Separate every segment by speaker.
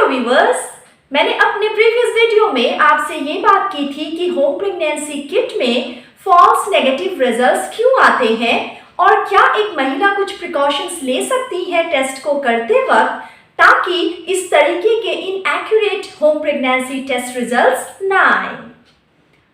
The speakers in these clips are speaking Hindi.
Speaker 1: हेलो व्यूअर्स, मैंने अपने प्रीवियस वीडियो में आपसे ये बात की थी कि होम प्रेगनेंसी किट में फॉल्स नेगेटिव रिजल्ट्स क्यों आते हैं और क्या एक महिला कुछ प्रिकॉशंस ले सकती है टेस्ट को करते वक्त ताकि इस तरीके के inaccurate home pregnancy test results ना आए।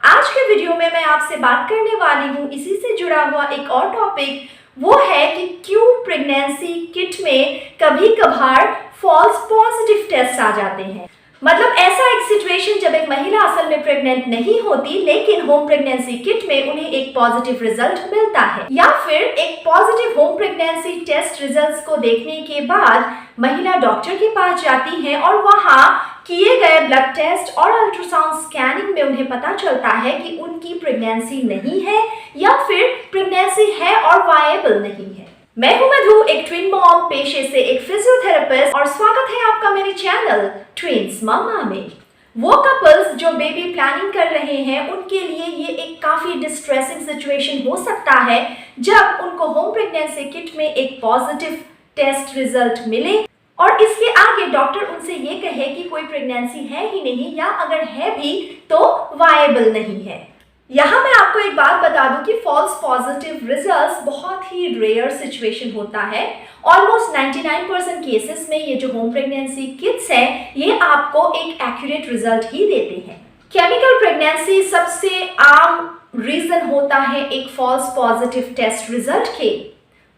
Speaker 1: आज के वीडियो में मैं आपसे बात करने वाली हूँ इसी से जुड़ा हुआ एक और टॉपिक, वो है कि क्यों प्रेगनेंसी किट में कभी कभार फॉल्स पॉजिटिव टेस्ट आ जाते हैं। मतलब ऐसा एक सिचुएशन जब एक महिला असल में प्रेग्नेंट नहीं होती लेकिन होम प्रेगनेंसी किट में उन्हें एक पॉजिटिव रिजल्ट मिलता है, या फिर एक positive home pregnancy test results को देखने के बाद महिला डॉक्टर के पास जाती है और वहां किए गए ब्लड टेस्ट और अल्ट्रासाउंड स्कैनिंग में उन्हें पता चलता है कि उनकी प्रेगनेंसी नहीं है या फिर प्रेगनेंसी है और वायबल नहीं है। मैं हूं मधु, एक ट्विन मॉम, पेशे से एक फिजियोथेरेपिस्ट, और स्वागत है आपका मेरे चैनल ट्विंस मामा में। वो कपल्स जो बेबी प्लानिंग कर रहे हैं उनके लिए ये एक काफी डिस्ट्रेसिंग सिचुएशन हो सकता है जब उनको होम प्रेगनेंसी किट में एक पॉजिटिव टेस्ट रिजल्ट मिले और इसके आगे डॉक्टर उनसे ये कहे कि कोई प्रेगनेंसी है ही नहीं, या अगर है भी तो वायबल नहीं है। यहाँ मैं आपको एक बात बता दूं कि फॉल्स पॉजिटिव रिजल्ट्स बहुत ही रेयर सिचुएशन होता है। ऑलमोस्ट 99% केसेस में ये जो होम प्रेगनेंसी किट्स हैं ये आपको एक एक्यूरेट रिजल्ट ही देते हैं। केमिकल प्रेगनेंसी सबसे आम रीजन होता है एक फॉल्स पॉजिटिव टेस्ट रिजल्ट के।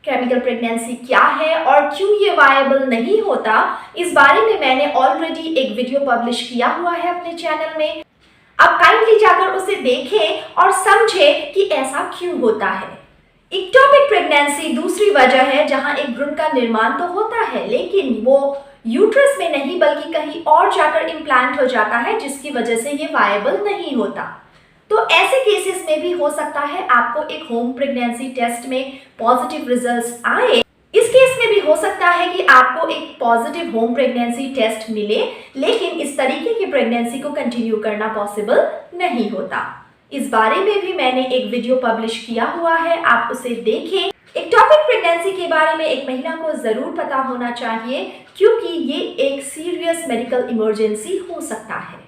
Speaker 1: केमिकल प्रेगनेंसी क्या है और क्यों ये वायबल नहीं होता, इस बारे में मैंने ऑलरेडी एक वीडियो पब्लिश किया हुआ है अपने चैनल में। आप काइंडली जाकर उसे देखें और समझें कि ऐसा क्यों होता है। इक्टोपिक प्रेगनेंसी दूसरी वजह है जहां एक भ्रूण का निर्माण तो होता है लेकिन वो यूट्रस में नहीं बल्कि कहीं और जाकर इम्प्लांट हो जाता है, जिसकी वजह से ये वायबल नहीं होता। तो ऐसे केसेस में भी हो सकता है आपको एक होम प्रेगनेंसी टेस्ट में पॉजिटिव रिजल्ट्स आए। इस केस में भी हो सकता है कि आपको एक पॉजिटिव होम प्रेगनेंसी टेस्ट मिले लेकिन इस तरीके की प्रेगनेंसी को कंटिन्यू करना पॉसिबल नहीं होता। इस बारे में भी मैंने एक वीडियो पब्लिश किया हुआ है, आप उसे देखें। एक्टोपिक प्रेगनेंसी के बारे में एक महिला को जरूर पता होना चाहिए क्योंकि ये एक सीरियस मेडिकल इमरजेंसी हो सकता है।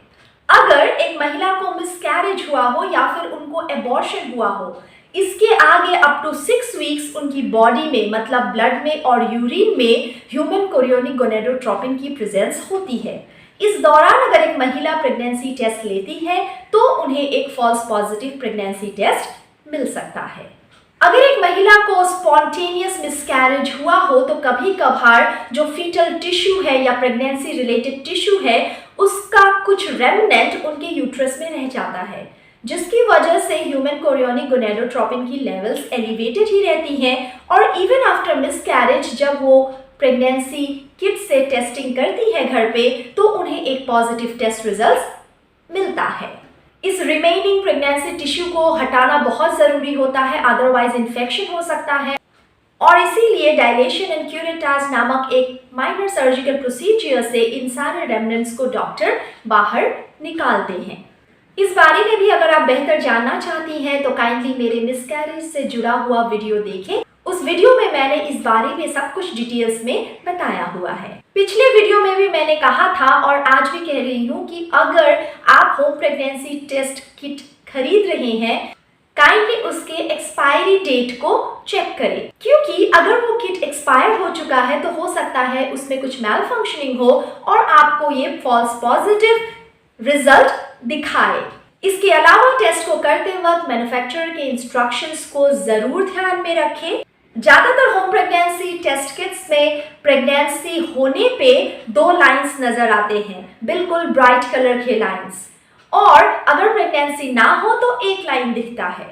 Speaker 1: अगर एक महिला को मिसकैरेज हुआ हो या फिर उनको एबॉर्शन हुआ हो, इसके आगे अप टू 6 वीक्स उनकी बॉडी में मतलब ब्लड में और यूरिन में ह्यूमन कोरियोनिक गोनेडोट्रोपिन की प्रेजेंस होती है। इस दौरान अगर एक महिला प्रेगनेंसी टेस्ट लेती है तो उन्हें एक फॉल्स पॉजिटिव प्रेगनेंसी टेस्ट मिल सकता है। अगर एक महिला को स्पॉन्टेनियस मिसकैरेज हुआ हो तो कभी कभार जो फीटल टिश्यू है या प्रेगनेंसी रिलेटेड टिश्यू है उसका कुछ रेमिनेंट उनके यूट्रस में रह जाता है, जिसकी वजह से ह्यूमन कोरियोनिक गोनेडोट्रोपिन की लेवल्स एलिवेटेड ही रहती हैं और इवन आफ्टर मिसकैरेज जब वो प्रेगनेंसी किट से टेस्टिंग करती है घर पे तो उन्हें एक पॉजिटिव टेस्ट रिजल्ट मिलता है। इस रिमेनिंग प्रेगनेंसी टिश्यू को हटाना बहुत ज़रूरी होता है, अदरवाइज इन्फेक्शन हो सकता है और इसीलिए डायलेशन एंड क्यूरेटाज नामक एक माइनर सर्जिकल प्रोसीजर से इन सारे रेमिनेंट्स को डॉक्टर बाहर निकालते हैं। इस बारे में भी अगर आप बेहतर जानना चाहती हैं तो काइंडली मेरे मिसकैरेज से जुड़ा हुआ वीडियो देखें। उस वीडियो में मैंने इस बारे में सब कुछ डिटेल्स में बताया हुआ है। पिछले वीडियो में भी मैंने कहा था और आज भी कह रही हूँ कि अगर आप होम प्रेगनेंसी टेस्ट किट खरीद रहे हैं काइंडली उसके एक्सपायरी डेट को चेक करें, क्योंकि अगर वो किट एक्सपायर हो चुका है तो हो सकता है उसमें कुछ मैल फंक्शनिंग हो और आपको ये फॉल्स पॉजिटिव रिजल्ट दिखाए। इसके अलावा टेस्ट को करते वक्त मैन्युफैक्चरर के इंस्ट्रक्शंस को जरूर ध्यान में रखें। ज्यादातर होम प्रेगनेंसी टेस्ट किट्स में प्रेगनेंसी होने पे 2 लाइंस नजर आते हैं, बिल्कुल ब्राइट कलर के लाइंस, और अगर प्रेगनेंसी ना हो तो 1 लाइन दिखता है।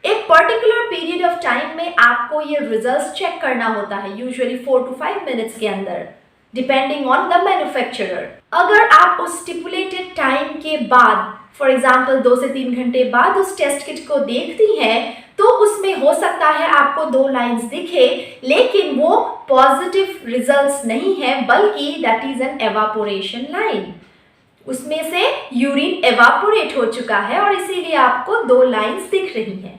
Speaker 1: एक पर्टिकुलर पीरियड ऑफ टाइम में आपको ये रिजल्ट्स चेक करना होता है, यूजुअली 4 to 5 मिनट्स के अंदर, डिपेंडिंग ऑन द मैन्युफैक्चरर। अगर आप उस स्टिपुलेटेड टाइम के बाद, फॉर एग्जाम्पल 2 से 3 घंटे बाद उस टेस्ट किट को देखती हैं तो उसमें हो सकता है आपको 2 लाइंस दिखे लेकिन वो पॉजिटिव रिजल्ट्स नहीं है बल्कि that is an evaporation line. उसमें से यूरिन एवापोरेट हो चुका है और इसीलिए आपको 2 लाइंस दिख रही हैं।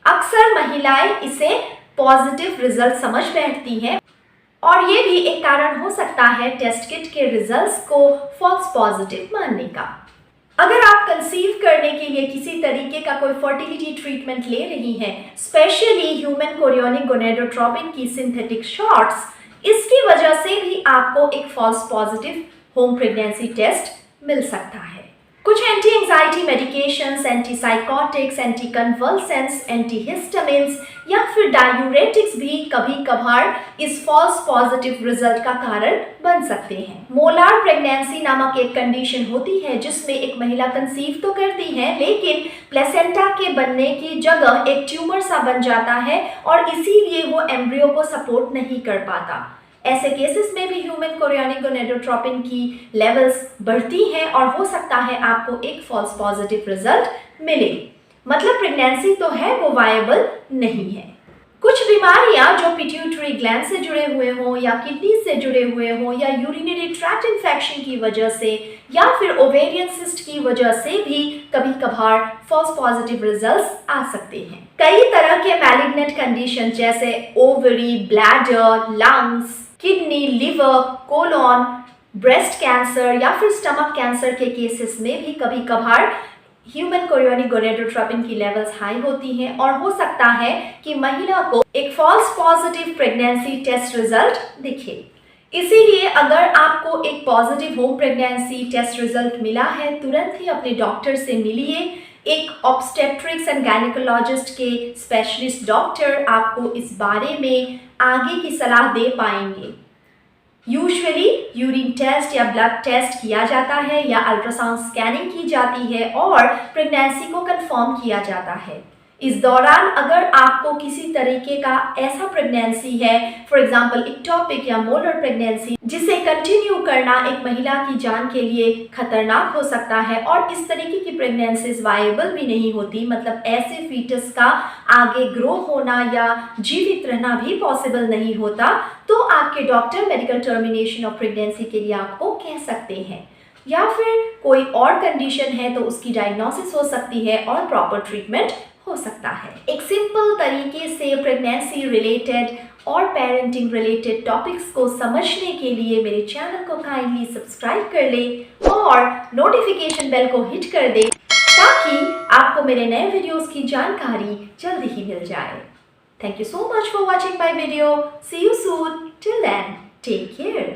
Speaker 1: अक्सर महिलाएं इसे पॉजिटिव रिजल्ट समझ बैठती हैं और ये भी एक कारण हो सकता है टेस्ट किट के रिजल्ट्स को फॉल्स पॉजिटिव मानने का। अगर आप कंसीव करने के लिए किसी तरीके का कोई फर्टिलिटी ट्रीटमेंट ले रही हैं, स्पेशली ह्यूमन कोरियोनिक गोनेडोट्रोपिन की सिंथेटिक शॉट्स, इसकी वजह से भी आपको एक false positive home pregnancy test मिल सकता है। कुछ anti anxiety medications, antipsychotics, anticonvulsants, antihistamines या फिर डायूरेटिक्स भी कभी कभार इस फॉल्स पॉजिटिव रिजल्ट का कारण बन सकते हैं। मोलार प्रेगनेंसी नामक एक कंडीशन होती है जिसमें एक महिला कंसीव तो करती है लेकिन प्लेसेंटा के बनने की जगह एक ट्यूमर सा बन जाता है और इसीलिए वो एम्ब्रियो को सपोर्ट नहीं कर पाता। ऐसे केसेस में भी ह्यूमन कोरियोनिक गोनेडोट्रोपिन की लेवल्स बढ़ती हैं और हो सकता है आपको एक फॉल्स पॉजिटिव रिजल्ट मिले। मतलब प्रेगनेंसी तो है, वो वायबल नहीं है। कुछ बीमारियां जो पिट्यूटरी ग्लैंड से जुड़े हुए हों या किडनी से जुड़े हुए हों या यूरिनरी ट्रैक्ट इन्फेक्शन की वजह से या फिर ओवेरियन सिस्ट की वजह से भी कभी कभार फॉल्स पॉजिटिव रिजल्ट्स आ सकते हैं। कई तरह के मैलिग्नेंट कंडीशन जैसे ovary, bladder, lungs, kidney, liver, colon, breast cancer या फिर स्टमक कैंसर के केसेस में भी कभी कभार ह्यूमन कोरियोनिक गोनेडोट्रोपिन की लेवल्स हाई होती हैं और हो सकता है कि महिला को एक false positive pregnancy test result दिखे। इसीलिए अगर आपको एक positive home pregnancy test result मिला है, तुरंत ही अपने डॉक्टर से मिलिए। एक ऑब्स्टेट्रिक्स एंड गायनेकोलॉजिस्ट के स्पेशलिस्ट डॉक्टर आपको इस बारे में आगे की सलाह दे पाएंगे। यूजुअली यूरिन टेस्ट या ब्लड टेस्ट किया जाता है या अल्ट्रासाउंड स्कैनिंग की जाती है और प्रेगनेंसी को कंफर्म किया जाता है। इस दौरान अगर आपको किसी तरीके का ऐसा प्रेगनेंसी है, फॉर एग्जांपल इक्टोपिक या मोलर प्रेगनेंसी, जिसे कंटिन्यू करना एक महिला की जान के लिए खतरनाक हो सकता है और इस तरीके की प्रेगनेंसीज वायबल भी नहीं होती, मतलब ऐसे फीटस का आगे ग्रो होना या जीवित रहना भी पॉसिबल नहीं होता, तो आपके doctor medical termination of pregnancy के लिए आपको कह सकते हैं। या फिर कोई और कंडीशन है तो उसकी डायग्नोसिस हो सकती है और प्रॉपर ट्रीटमेंट हो सकता है। एक सिंपल तरीके से प्रेगनेंसी रिलेटेड और पेरेंटिंग रिलेटेड टॉपिक्स को समझने के लिए मेरे चैनल को काइंडली सब्सक्राइब कर ले और नोटिफिकेशन बेल को हिट कर दे ताकि आपको मेरे नए वीडियोस की जानकारी जल्दी ही मिल जाए। Thank you so much for watching my video. See you soon. Till then, take care.